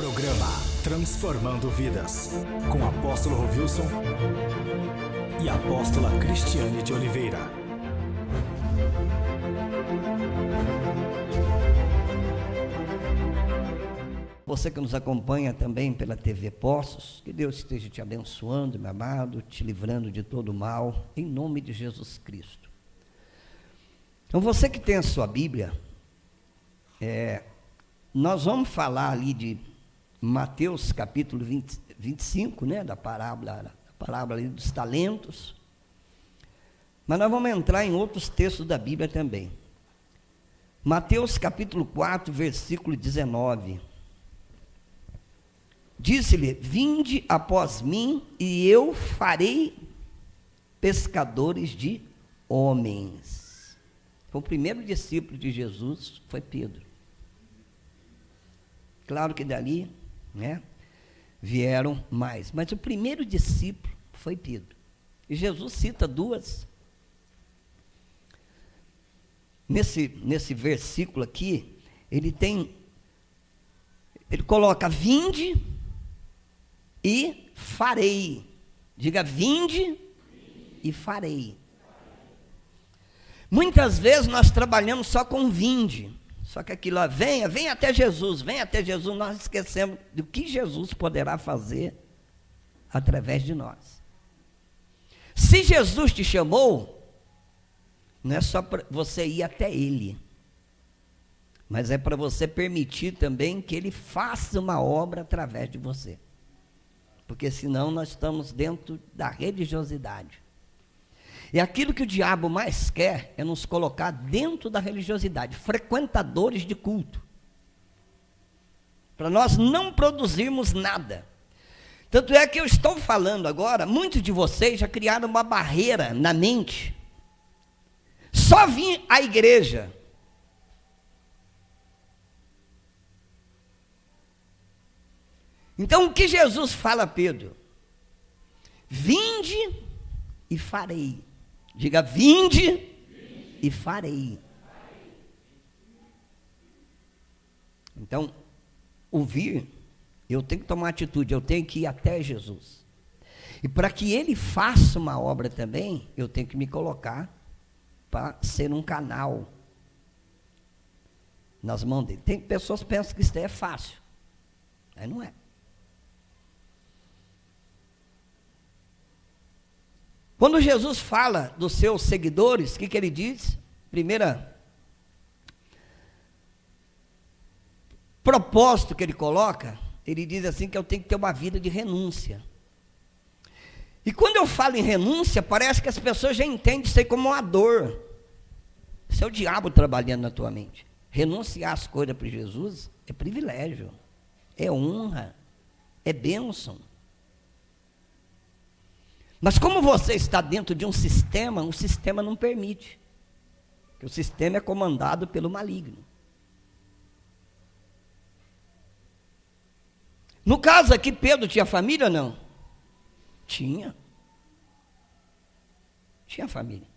Programa Transformando Vidas, com Apóstolo Rovilson e Apóstola Cristiane de Oliveira. Você que nos acompanha também pela TV Poços, que Deus esteja te abençoando, meu amado, te livrando de todo mal, em nome de Jesus Cristo. Então, você que tem a sua Bíblia, nós vamos falar ali de Mateus capítulo 25, né, da parábola ali dos talentos, mas nós vamos entrar em outros textos da Bíblia também. Mateus capítulo 4, versículo 19. Disse-lhe: vinde após mim, e eu farei pescadores de homens. O primeiro discípulo de Jesus foi Pedro. Claro que dali, né, vieram mais, mas o primeiro discípulo foi Pedro. E Jesus cita duas. Nesse versículo aqui, ele coloca: vinde e farei. Diga: vinde e farei. Muitas vezes nós trabalhamos só com vinde, só que aquilo lá, venha até Jesus, nós esquecemos do que Jesus poderá fazer através de nós. Se Jesus te chamou, não é só para você ir até Ele, mas é para você permitir também que Ele faça uma obra através de você, porque senão nós estamos dentro da religiosidade. E aquilo que o diabo mais quer é nos colocar dentro da religiosidade, frequentadores de culto, para nós não produzirmos nada. Tanto é que eu estou falando agora, muitos de vocês já criaram uma barreira na mente, só vir à igreja. Então o que Jesus fala a Pedro? Vinde e farei. Diga: vinde e farei. Então, ouvir, eu tenho que tomar atitude, eu tenho que ir até Jesus. E para que Ele faça uma obra também, eu tenho que me colocar para ser um canal nas mãos dele. Tem pessoas que pensam que isso é fácil, mas não é. Quando Jesus fala dos seus seguidores, o que ele diz? Primeira propósito que ele coloca, ele diz assim que eu tenho que ter uma vida de renúncia. E quando eu falo em renúncia, parece que as pessoas já entendem isso aí como uma dor. Isso é o diabo trabalhando na tua mente. Renunciar as coisas para Jesus é privilégio, é honra, é bênção. Mas como você está dentro de um sistema, o sistema não permite. Porque o sistema é comandado pelo maligno. No caso aqui, Pedro tinha família ou não? Tinha. Tinha família.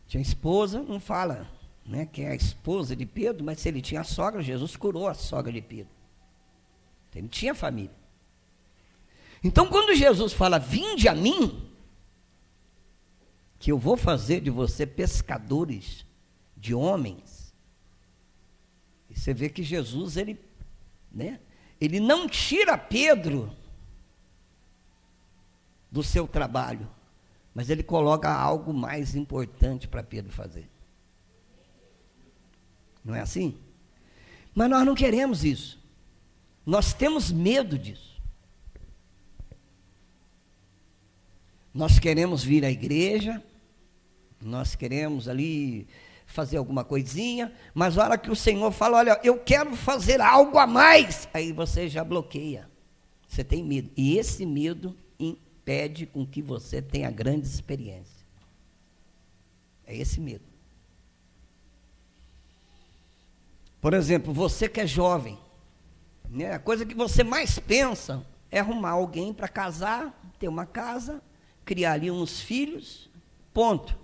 Tinha esposa, não fala, né, que é a esposa de Pedro, mas se ele tinha sogra, Jesus curou a sogra de Pedro. Ele tinha família. Então, quando Jesus fala: vinde a mim, que eu vou fazer de você pescadores de homens, e você vê que Jesus, ele não tira Pedro do seu trabalho, mas ele coloca algo mais importante para Pedro fazer. Não é assim? Mas nós não queremos isso. Nós temos medo disso. Nós queremos vir à igreja, nós queremos ali fazer alguma coisinha, mas a hora que o Senhor fala: olha, eu quero fazer algo a mais, aí você já bloqueia. Você tem medo. E esse medo impede com que você tenha grandes experiências. É esse medo. Por exemplo, você que é jovem, né, a coisa que você mais pensa é arrumar alguém para casar, ter uma casa, criar ali uns filhos, ponto.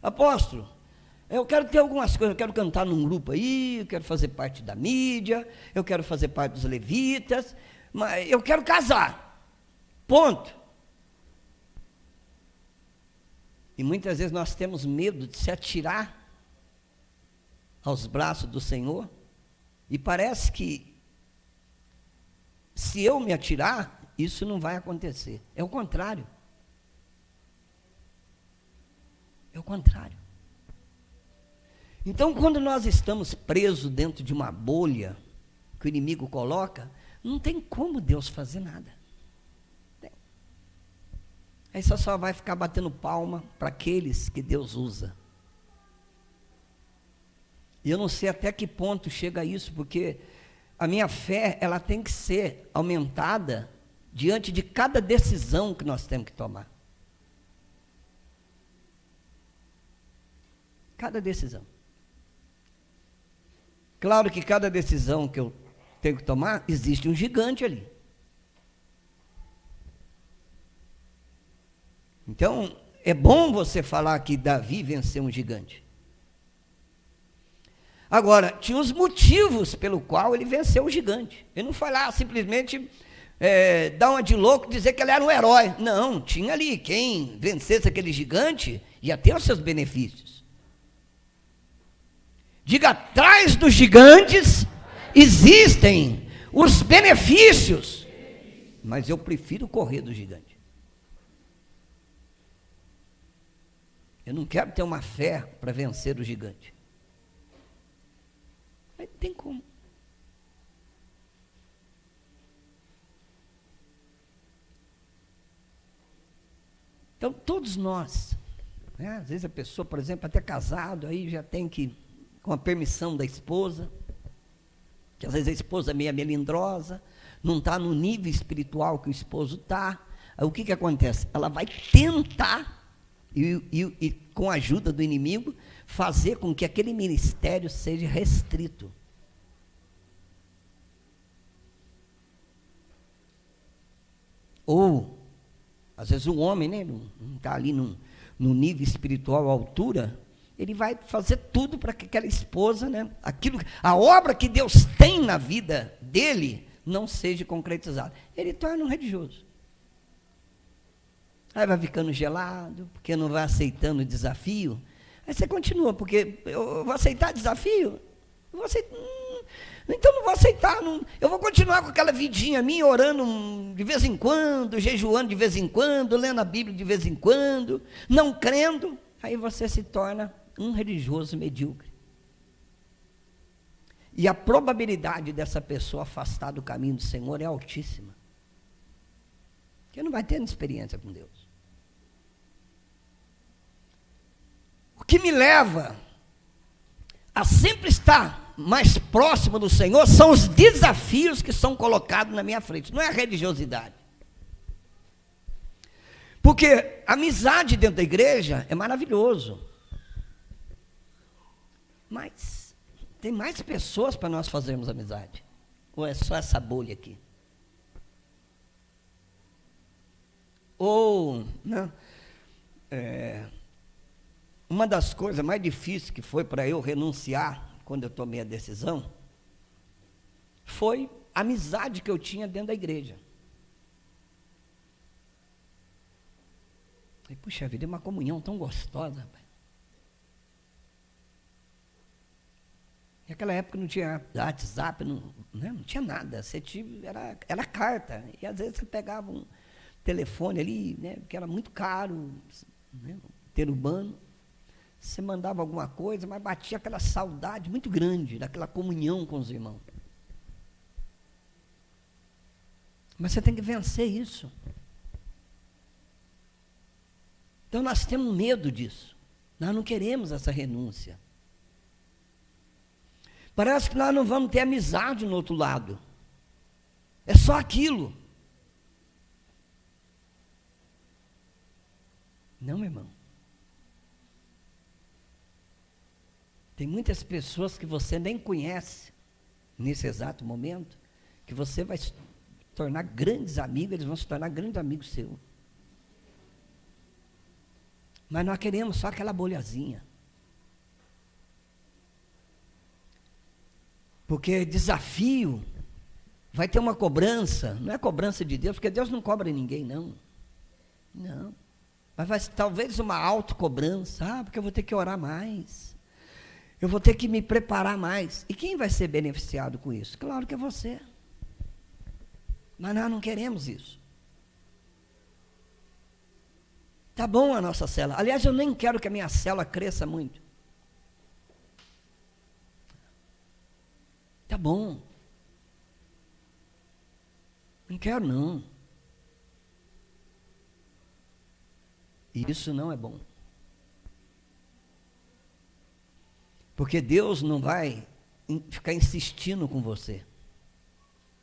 apóstolo, eu quero ter algumas coisas, eu quero cantar num grupo aí, eu quero fazer parte da mídia, eu quero fazer parte dos levitas, mas eu quero casar, ponto. E muitas vezes nós temos medo de se atirar aos braços do Senhor, e parece que se eu me atirar, isso não vai acontecer. É o contrário. É o contrário. Então, quando nós estamos presos dentro de uma bolha que o inimigo coloca, não tem como Deus fazer nada. Tem. Aí só vai ficar batendo palma para aqueles que Deus usa. E eu não sei até que ponto chega isso, porque a minha fé, ela tem que ser aumentada diante de cada decisão que nós temos que tomar. Cada decisão. Claro que cada decisão que eu tenho que tomar, existe um gigante ali. Então, é bom você falar que Davi venceu um gigante. Agora, tinha os motivos pelo qual ele venceu o gigante. Ele não foi lá simplesmente dar uma de louco e dizer que ele era um herói. Não, tinha ali, quem vencesse aquele gigante ia ter os seus benefícios. Diga, atrás dos gigantes existem os benefícios, mas eu prefiro correr do gigante. Eu não quero ter uma fé para vencer o gigante. Mas tem como. Então, todos nós, né, às vezes a pessoa, por exemplo, até casado, aí já tem que, com a permissão da esposa, que às vezes a esposa é meio melindrosa, não está no nível espiritual que o esposo está, aí o que acontece? Ela vai tentar, e com a ajuda do inimigo, fazer com que aquele ministério seja restrito. Ou, às vezes o homem, né, não está ali no nível espiritual à altura, ele vai fazer tudo para que aquela esposa, né, a obra que Deus tem na vida dele, não seja concretizada. Ele torna um religioso. Aí vai ficando gelado, porque não vai aceitando o desafio. Aí você continua, porque eu vou aceitar desafio? Eu vou aceitar, então não vou aceitar, eu vou continuar com aquela vidinha minha, orando de vez em quando, jejuando de vez em quando, lendo a Bíblia de vez em quando, não crendo. Aí você se torna um religioso medíocre. E a probabilidade dessa pessoa afastar do caminho do Senhor é altíssima. Porque não vai tendo experiência com Deus. O que me leva a sempre estar mais próximo do Senhor são os desafios que são colocados na minha frente, não é a religiosidade. Porque a amizade dentro da igreja é maravilhoso. Mas tem mais pessoas para nós fazermos amizade. Ou é só essa bolha aqui? Ou, não, uma das coisas mais difíceis que foi para eu renunciar, quando eu tomei a decisão, foi a amizade que eu tinha dentro da igreja. E, puxa vida, é uma comunhão tão gostosa, rapaz. E naquela época não tinha WhatsApp, não tinha nada. Você era carta. E às vezes você pegava um telefone ali, né, que era muito caro, né, ter urbano. Você mandava alguma coisa, mas batia aquela saudade muito grande daquela comunhão com os irmãos. Mas você tem que vencer isso. Então nós temos medo disso. Nós não queremos essa renúncia. Parece que nós não vamos ter amizade no outro lado. É só aquilo. Não, meu irmão. Tem muitas pessoas que você nem conhece nesse exato momento, que você vai se tornar grandes amigos, eles vão se tornar grandes amigos seus. Mas nós queremos só aquela bolhazinha. Porque desafio vai ter uma cobrança, não é cobrança de Deus, porque Deus não cobra ninguém, não. Não. Mas vai talvez uma autocobrança, porque eu vou ter que orar mais. Eu vou ter que me preparar mais. E quem vai ser beneficiado com isso? Claro que é você. Mas nós não queremos isso. Tá bom a nossa célula. Aliás, eu nem quero que a minha célula cresça muito. Tá bom. Não quero, não. Isso não é bom. Porque Deus não vai ficar insistindo com você.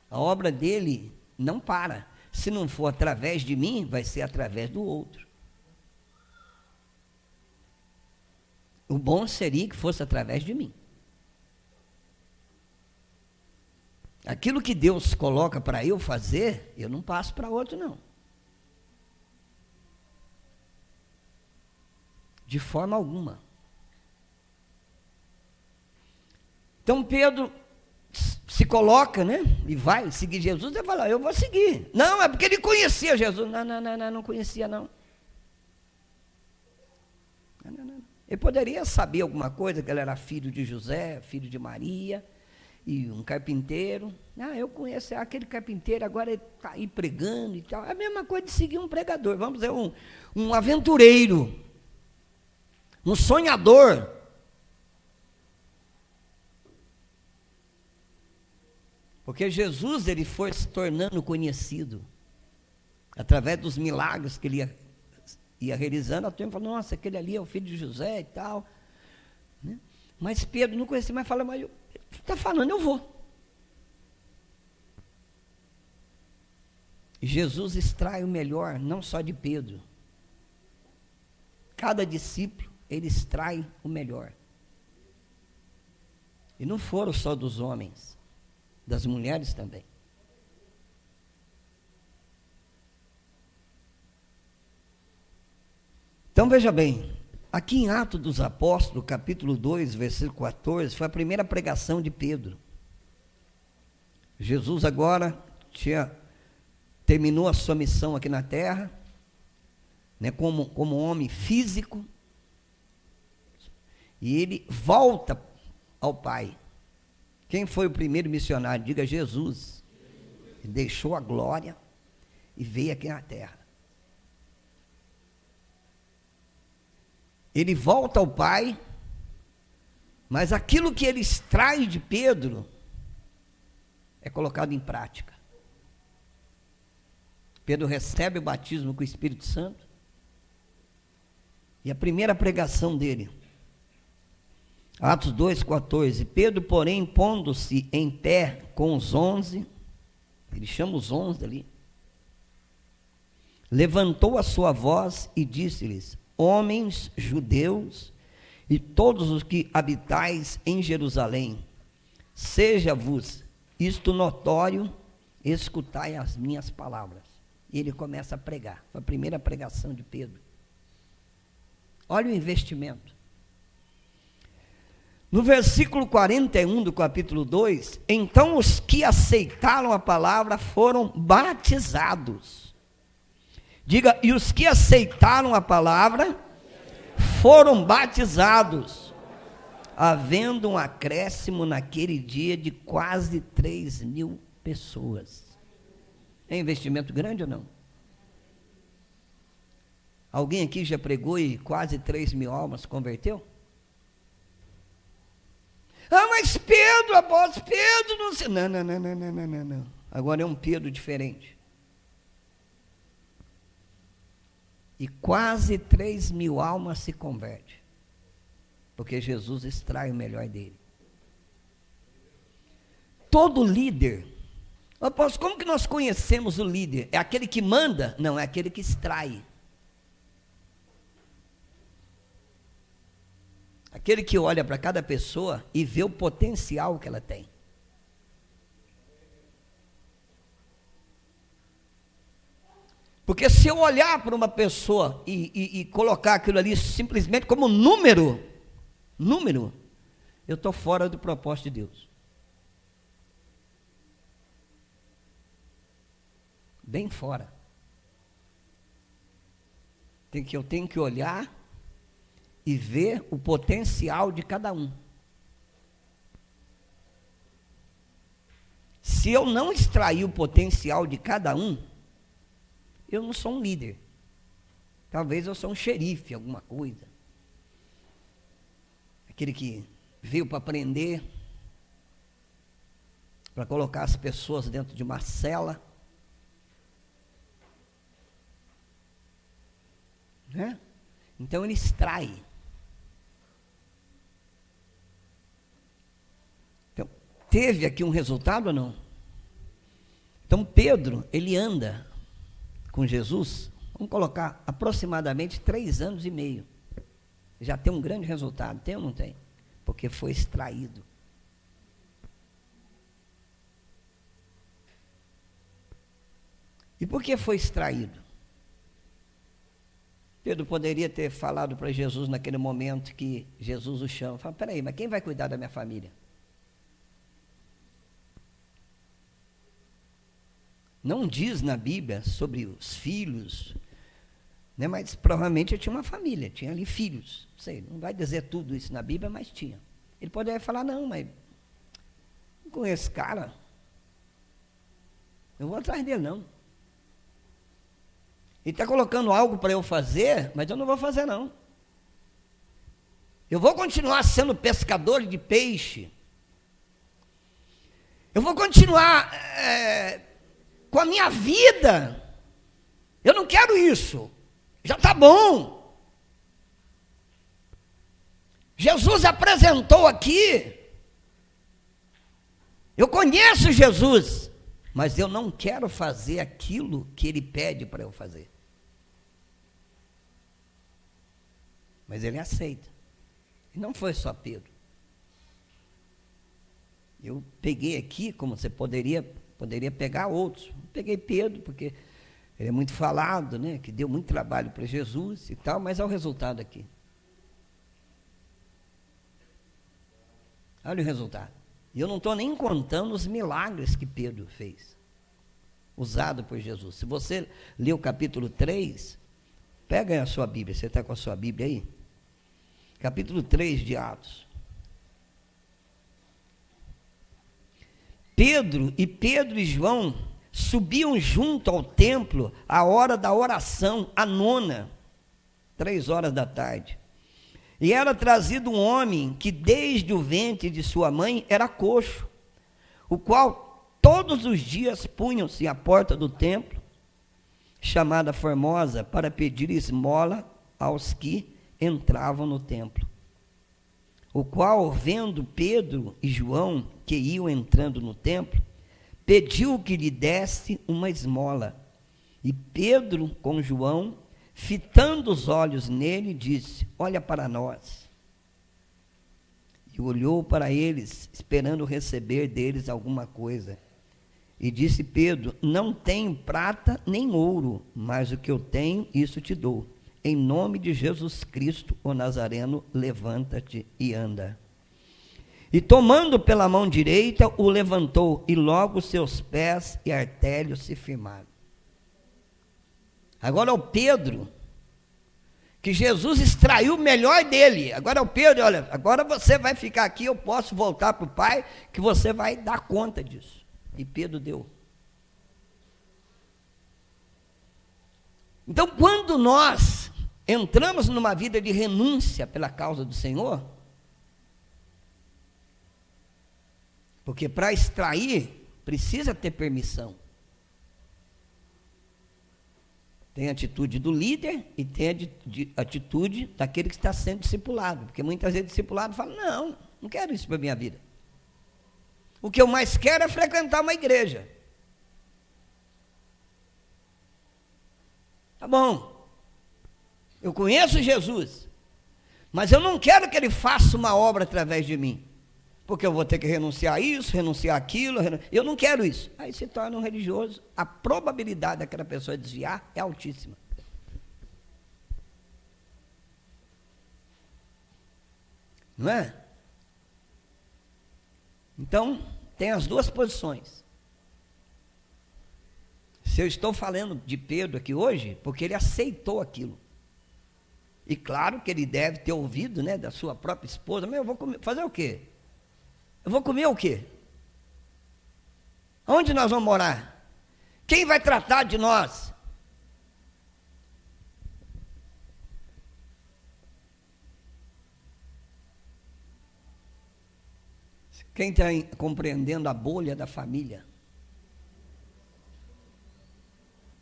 A obra dele não para. Se não for através de mim, vai ser através do outro. O bom seria que fosse através de mim. Aquilo que Deus coloca para eu fazer, eu não passo para outro, não. De forma alguma. Então Pedro se coloca, né? E vai seguir Jesus. Ele fala, eu vou seguir. Não, é porque ele conhecia Jesus. Não conhecia, não. Não. Ele poderia saber alguma coisa, que ele era filho de José, filho de Maria, e um carpinteiro. Eu conheço aquele carpinteiro, agora ele está aí pregando e tal. É a mesma coisa de seguir um pregador. Vamos dizer, um aventureiro, um sonhador. Porque Jesus, ele foi se tornando conhecido através dos milagres que ele ia realizando. A turma falou, nossa, aquele ali é o filho de José e tal, né? Mas Pedro não conhecia, mas fala, mas está falando, eu vou. E Jesus extrai o melhor, não só de Pedro. Cada discípulo, ele extrai o melhor. E não foram só dos homens, das mulheres também. Então veja bem, aqui em Atos dos Apóstolos, capítulo 2, versículo 14, foi a primeira pregação de Pedro. Jesus agora terminou a sua missão aqui na terra, né, como homem físico, e ele volta ao Pai. Quem foi o primeiro missionário? Diga Jesus. Ele deixou a glória e veio aqui na terra. Ele volta ao Pai, mas aquilo que ele extrai de Pedro é colocado em prática. Pedro recebe o batismo com o Espírito Santo, e a primeira pregação dele, Atos 2,14, Pedro, porém, pondo-se em pé com os 11, ele chama os 11 ali, levantou a sua voz e disse-lhes, homens judeus e todos os que habitais em Jerusalém, seja-vos isto notório, escutai as minhas palavras. E ele começa a pregar, foi a primeira pregação de Pedro. Olha o investimento. No versículo 41 do capítulo 2, então os que aceitaram a palavra foram batizados. Diga, e os que aceitaram a palavra foram batizados, havendo um acréscimo naquele dia de quase 3.000 pessoas. É investimento grande ou não? Alguém aqui já pregou e quase 3.000 almas se converteu? Mas Pedro, apóstolo, Pedro, não sei. Não. Agora é um Pedro diferente. E quase 3.000 almas se convertem. Porque Jesus extrai o melhor dele. Todo líder, apóstolo, como que nós conhecemos o líder? É aquele que manda? Não, é aquele que extrai. Aquele que olha para cada pessoa e vê o potencial que ela tem. Porque se eu olhar para uma pessoa e colocar aquilo ali simplesmente como número, eu estou fora do propósito de Deus. Bem fora. Eu tenho que olhar e ver o potencial de cada um. Se eu não extrair o potencial de cada um, eu não sou um líder. Talvez eu sou um xerife, alguma coisa. Aquele que veio para aprender, para colocar as pessoas dentro de uma cela. Né? Então ele extrai. Então, teve aqui um resultado ou não? Então Pedro, ele anda com Jesus, vamos colocar aproximadamente 3 anos e meio. Já tem um grande resultado, tem ou não tem? Porque foi extraído. E por que foi extraído? Pedro poderia ter falado para Jesus naquele momento que Jesus o chama. Fala, peraí, mas quem vai cuidar da minha família? Não diz na Bíblia sobre os filhos, né, mas provavelmente ele tinha uma família, tinha ali filhos. Não sei, não vai dizer tudo isso na Bíblia, mas tinha. Ele poderia falar, não, mas com esse cara, eu vou atrás dele não. Ele está colocando algo para eu fazer, mas eu não vou fazer não. Eu vou continuar sendo pescador de peixe. Eu vou continuar com a minha vida. Eu não quero isso. Já está bom. Jesus apresentou aqui. Eu conheço Jesus, mas eu não quero fazer aquilo que ele pede para eu fazer. Mas ele aceita. E não foi só Pedro. Eu peguei aqui, como você poderia pegar outros. Peguei Pedro, porque ele é muito falado, né, que deu muito trabalho para Jesus e tal, mas olha o resultado aqui. Olha o resultado. E eu não estou nem contando os milagres que Pedro fez, usado por Jesus. Se você ler o capítulo 3, pega aí a sua Bíblia, você está com a sua Bíblia aí? Capítulo 3 de Atos. Pedro e João subiam junto ao templo à hora da oração, a 9, 3 horas da tarde. E era trazido um homem que desde o ventre de sua mãe era coxo, o qual todos os dias punham-se à porta do templo, chamada Formosa, para pedir esmola aos que entravam no templo. O qual, vendo Pedro e João que iam entrando no templo, pediu que lhe desse uma esmola. E Pedro, com João, fitando os olhos nele, disse, olha para nós. E olhou para eles, esperando receber deles alguma coisa. E disse Pedro, não tenho prata nem ouro, mas o que eu tenho, isso te dou. Em nome de Jesus Cristo, o Nazareno, levanta-te e anda. E tomando pela mão direita, o levantou, e logo seus pés e artérios se firmaram. Agora é o Pedro, que Jesus extraiu o melhor dele. Agora é o Pedro, olha, agora você vai ficar aqui, eu posso voltar para o Pai, que você vai dar conta disso. E Pedro deu. Então, quando nós entramos numa vida de renúncia pela causa do Senhor, porque para extrair, precisa ter permissão. Tem a atitude do líder e tem a atitude daquele que está sendo discipulado. Porque muitas vezes o discipulado fala, não quero isso para a minha vida. O que eu mais quero é frequentar uma igreja. Tá bom. Eu conheço Jesus, mas eu não quero que ele faça uma obra através de mim. porque eu vou ter que renunciar a isso, renunciar aquilo, eu não quero isso. Aí se torna um religioso, a probabilidade daquela pessoa desviar é altíssima. Não é? Então, tem as duas posições. Se eu estou falando de Pedro aqui hoje, porque ele aceitou aquilo. E claro que ele deve ter ouvido, né, da sua própria esposa, mas eu vou comer, fazer o quê? Eu vou comer o quê? Onde nós vamos morar? Quem vai tratar de nós? Quem está compreendendo a bolha da família?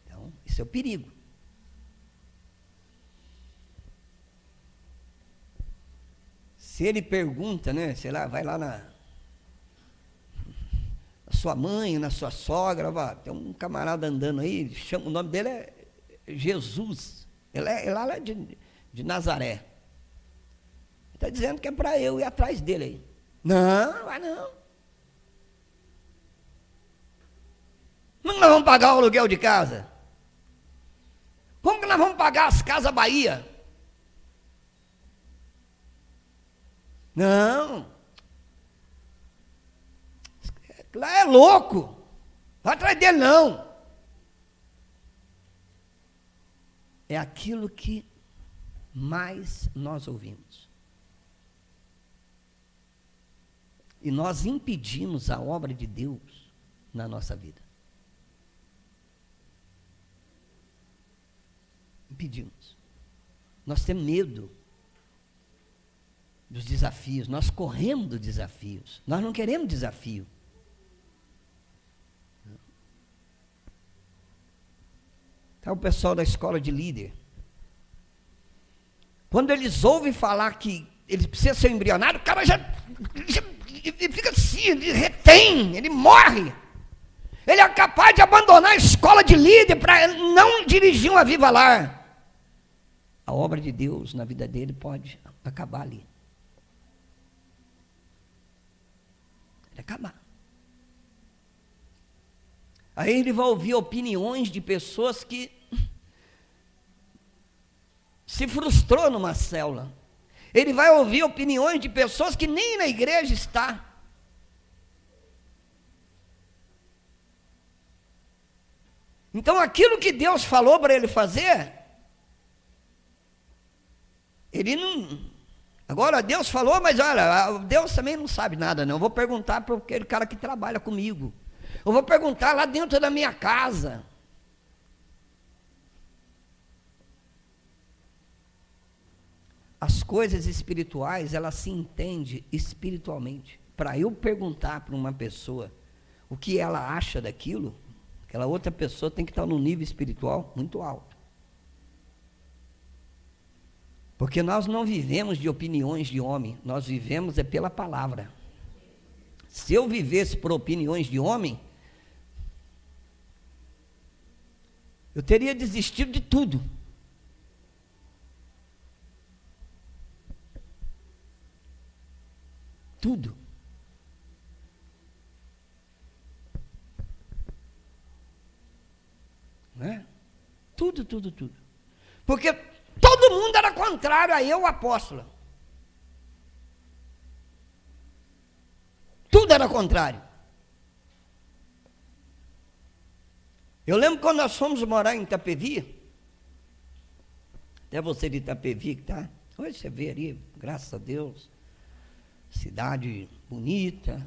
Então, isso é o perigo. Se ele pergunta, né, sei lá, vai lá na sua mãe, na sua sogra, tem um camarada andando aí, chama, o nome dele é Jesus, ele é lá de Nazaré. Está dizendo que é para eu ir atrás dele aí. Não, vai não. Como nós vamos pagar o aluguel de casa? Como que nós vamos pagar as casas Bahia? Não. Lá é louco. Vai atrás dele não. É aquilo que mais nós ouvimos. E nós impedimos a obra de Deus na nossa vida. Impedimos. Nós temos medo dos desafios, nós corremos dos desafios, nós não queremos desafio. Tá o pessoal da escola de líder. Quando eles ouvem falar que ele precisa ser embrionário, o cara já ele fica assim, ele retém, ele morre. Ele é capaz de abandonar a escola de líder para não dirigir uma Viva Lar. A obra de Deus na vida dele pode acabar ali. Pode acabar. Aí ele vai ouvir opiniões de pessoas que se frustrou numa célula. Ele vai ouvir opiniões de pessoas que nem na igreja está. Então aquilo que Deus falou para ele fazer, ele não... Agora Deus falou, mas olha, Deus também não sabe nada não. Eu vou perguntar para aquele cara que trabalha comigo. Eu vou perguntar lá dentro da minha casa. As coisas espirituais, elas se entendem espiritualmente. Para eu perguntar para uma pessoa o que ela acha daquilo, aquela outra pessoa tem que estar num nível espiritual muito alto. Porque nós não vivemos de opiniões de homem, nós vivemos é pela palavra. Se eu vivesse por opiniões de homem, eu teria desistido de tudo. Tudo. Não é? Tudo. Porque todo mundo era contrário a eu, o apóstolo. Tudo era contrário. Eu lembro quando nós fomos morar em Itapevi, até você de Itapevi que está, hoje você vê ali, graças a Deus, cidade bonita.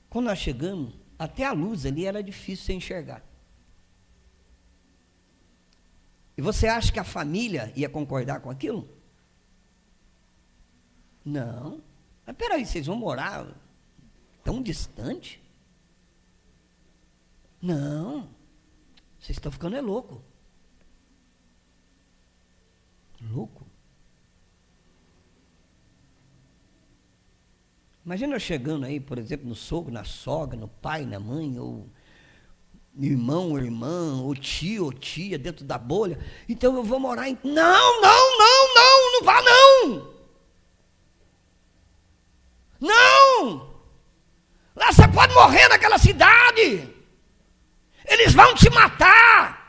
Quando nós chegamos, até a luz ali era difícil você enxergar. E você acha que a família ia concordar com aquilo? Não. Mas peraí, vocês vão morar tão distante? Não. Vocês estão ficando louco. Louco. Imagina eu chegando aí, por exemplo, no sogro, na sogra, no pai, na mãe, ou irmão ou irmã, ou tio ou tia, dentro da bolha. Então eu vou morar em... Não vá não! Não! daquela cidade. Eles vão te matar.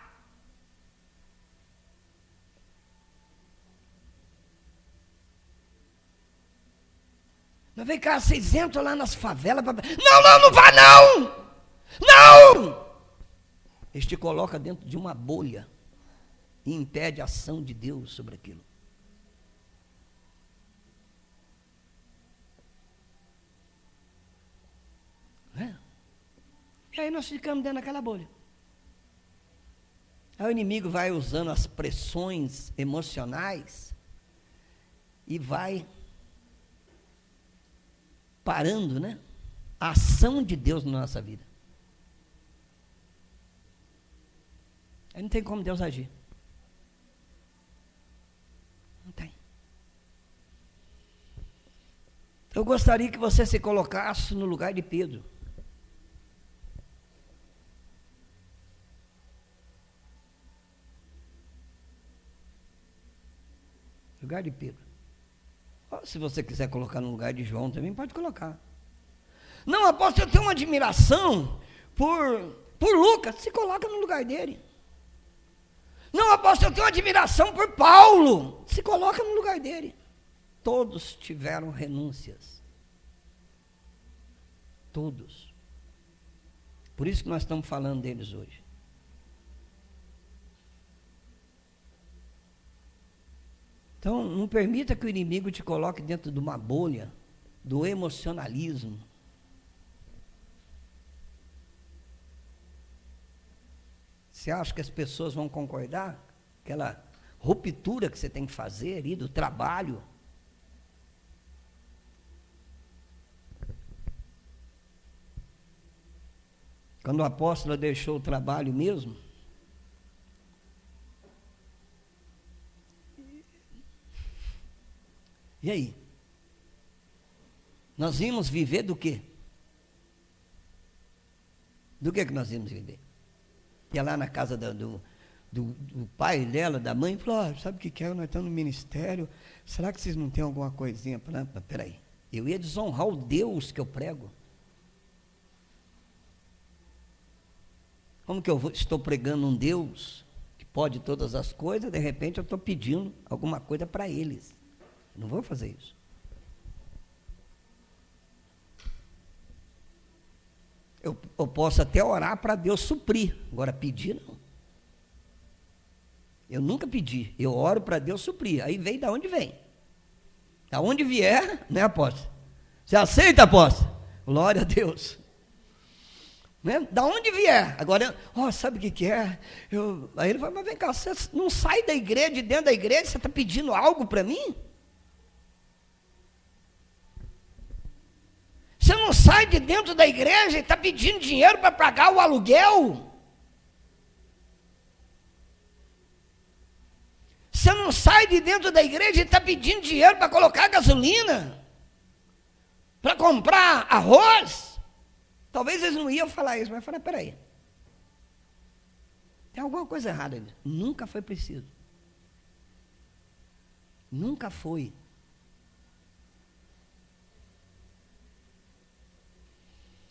Mas vem cá, vocês entram lá nas favelas. Não vá não! Não! Eles te colocam dentro de uma bolha e impede a ação de Deus sobre aquilo. É? E aí nós ficamos dentro daquela bolha. Aí o inimigo vai usando as pressões emocionais e vai parando, né, a ação de Deus na nossa vida. Aí não tem como Deus agir. Não tem. Eu gostaria que você se colocasse no lugar de Pedro. Lugar de Pedro. Se você quiser colocar no lugar de João também, pode colocar. Não, apóstolo, eu tenho uma admiração por Lucas. Se coloca no lugar dele. Não, apóstolo, eu tenho uma admiração por Paulo. Se coloca no lugar dele. Todos tiveram renúncias. Todos. Por isso que nós estamos falando deles hoje. Então, não permita que o inimigo te coloque dentro de uma bolha do emocionalismo. Você acha que as pessoas vão concordar? Aquela ruptura que você tem que fazer ali do trabalho. Quando o apóstolo deixou o trabalho mesmo, e aí? Nós íamos viver do quê? Do que nós íamos viver? Ia lá na casa do pai dela, da mãe, e falou, sabe o que é? Nós estamos no ministério, será que vocês não têm alguma coisinha para... Peraí, eu ia desonrar o Deus que eu prego. Como que estou pregando um Deus que pode todas as coisas, de repente eu estou pedindo alguma coisa para eles. Não vou fazer isso. Eu posso até orar para Deus suprir, agora pedir não. Eu nunca pedi, eu oro para Deus suprir, aí vem da onde vem. Da onde vier, né, apóstolo? Você aceita, apóstolo? Glória a Deus. Né? Da onde vier. Agora, sabe o que é? Aí ele vai, mas vem cá, você não sai da igreja, de dentro da igreja, você está pedindo algo para mim? Você não sai de dentro da igreja e está pedindo dinheiro para pagar o aluguel? Você não sai de dentro da igreja e está pedindo dinheiro para colocar gasolina? Para comprar arroz? Talvez eles não iam falar isso, mas falaram, peraí. Tem alguma coisa errada ali. Nunca foi preciso. Nunca foi.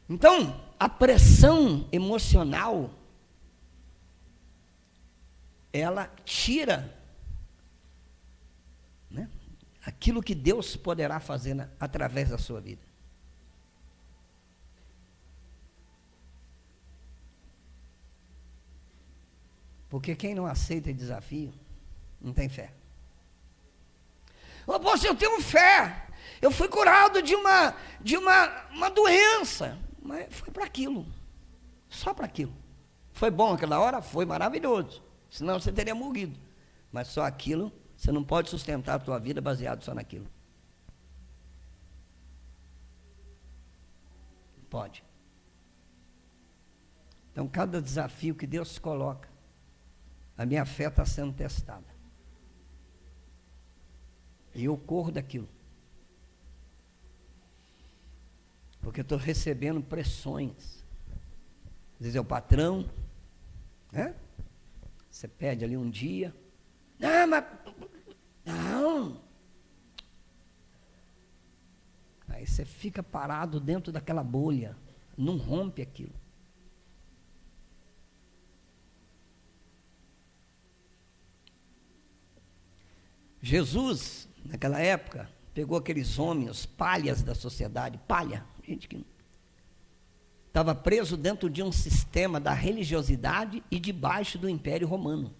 Então, a pressão emocional, ela tira, né, aquilo que Deus poderá fazer através da sua vida. Porque quem não aceita desafio, não tem fé. Apóstolo, eu tenho fé. Eu fui curado de uma doença. Mas foi para aquilo, só para aquilo. Foi bom aquela hora? Foi maravilhoso, senão você teria morrido. Mas só aquilo, você não pode sustentar a tua vida baseado só naquilo. Pode. Então, cada desafio que Deus coloca, a minha fé está sendo testada. E eu corro daquilo. Porque eu estou recebendo pressões. Às vezes é o patrão, né? Você pede ali um dia. Não, mas... Não. Aí você fica parado dentro daquela bolha. não rompe aquilo. Jesus, naquela época, pegou aqueles homens, palhas da sociedade, palha, gente que estava preso dentro de um sistema da religiosidade e debaixo do Império Romano.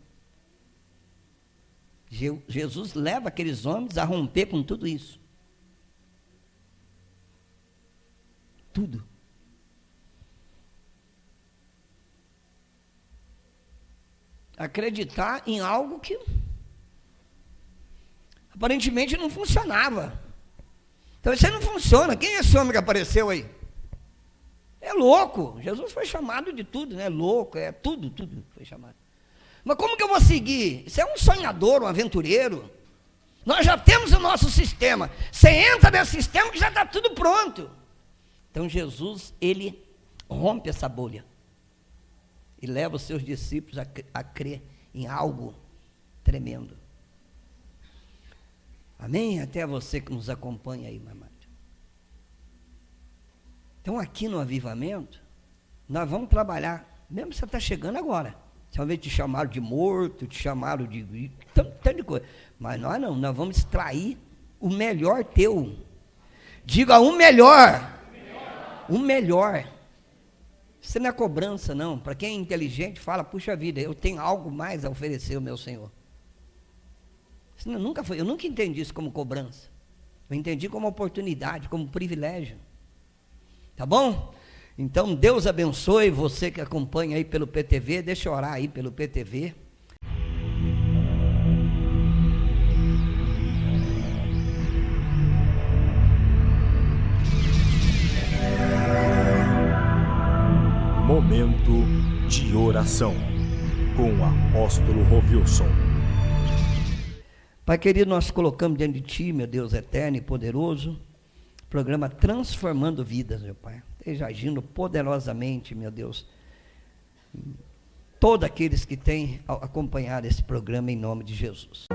Jesus leva aqueles homens a romper com tudo isso. Tudo. Acreditar em algo que aparentemente não funcionava. Então isso aí não funciona. Quem é esse homem que apareceu aí? É louco. Jesus foi chamado de tudo, né? Louco, tudo foi chamado. Mas como que eu vou seguir? Isso é um sonhador, um aventureiro. Nós já temos o nosso sistema. Você entra nesse sistema que já está tudo pronto. Então Jesus, ele rompe essa bolha e leva os seus discípulos a crer em algo tremendo. Amém? Até você que nos acompanha aí, meu amado. Então aqui no avivamento, nós vamos trabalhar, mesmo que você está chegando agora. Talvez te chamaram de morto, te chamaram de tanto de coisa. Mas nós não, nós vamos extrair o melhor teu. Diga o melhor. O melhor. Isso não é cobrança, não. Para quem é inteligente, fala, puxa vida, eu tenho algo mais a oferecer ao meu Senhor. Isso nunca foi, eu nunca entendi isso como cobrança. Eu entendi como oportunidade, como privilégio. Tá bom? Então, Deus abençoe você que acompanha aí pelo PTV. Deixa eu orar aí pelo PTV. Momento de oração com o apóstolo Rovilson. Pai querido, nós colocamos diante de Ti, meu Deus eterno e poderoso, programa Transformando Vidas, meu Pai. Esteja agindo poderosamente, meu Deus, todos aqueles que têm acompanhado esse programa em nome de Jesus.